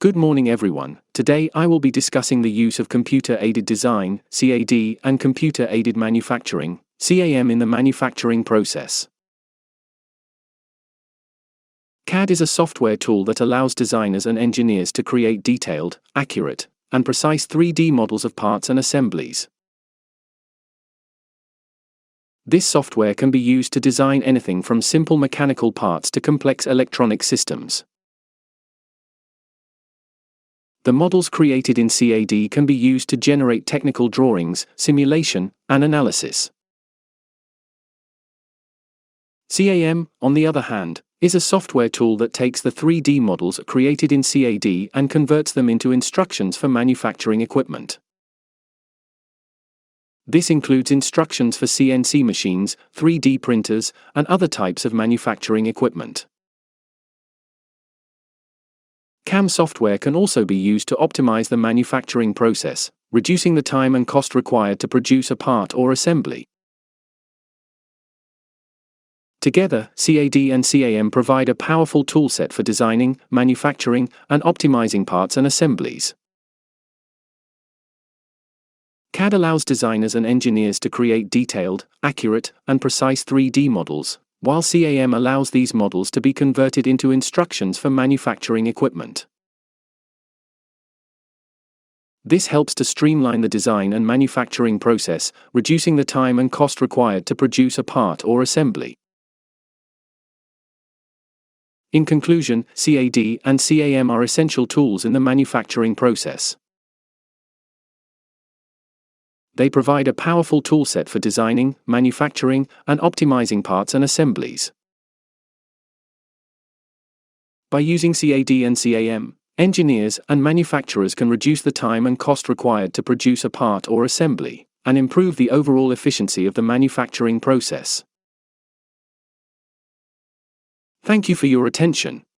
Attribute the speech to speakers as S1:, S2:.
S1: Good morning everyone. Today I will be discussing the use of computer-aided design, CAD, and computer-aided manufacturing, CAM in the manufacturing process. CAD is a software tool that allows designers and engineers to create detailed, accurate, and precise 3D models of parts and assemblies. This software can be used to design anything from simple mechanical parts to complex electronic systems. The models created in CAD can be used to generate technical drawings, simulation, and analysis. CAM, on the other hand, is a software tool that takes the 3D models created in CAD and converts them into instructions for manufacturing equipment. This includes instructions for CNC machines, 3D printers, and other types of manufacturing equipment. CAM software can also be used to optimize the manufacturing process, reducing the time and cost required to produce a part or assembly. Together, CAD and CAM provide a powerful toolset for designing, manufacturing, and optimizing parts and assemblies. CAD allows designers and engineers to create detailed, accurate, and precise 3D models, while CAM allows these models to be converted into instructions for manufacturing equipment. This helps to streamline the design and manufacturing process, reducing the time and cost required to produce a part or assembly. In conclusion, CAD and CAM are essential tools in the manufacturing process. They provide a powerful toolset for designing, manufacturing, and optimizing parts and assemblies. By using CAD and CAM, engineers and manufacturers can reduce the time and cost required to produce a part or assembly, and improve the overall efficiency of the manufacturing process. Thank you for your attention.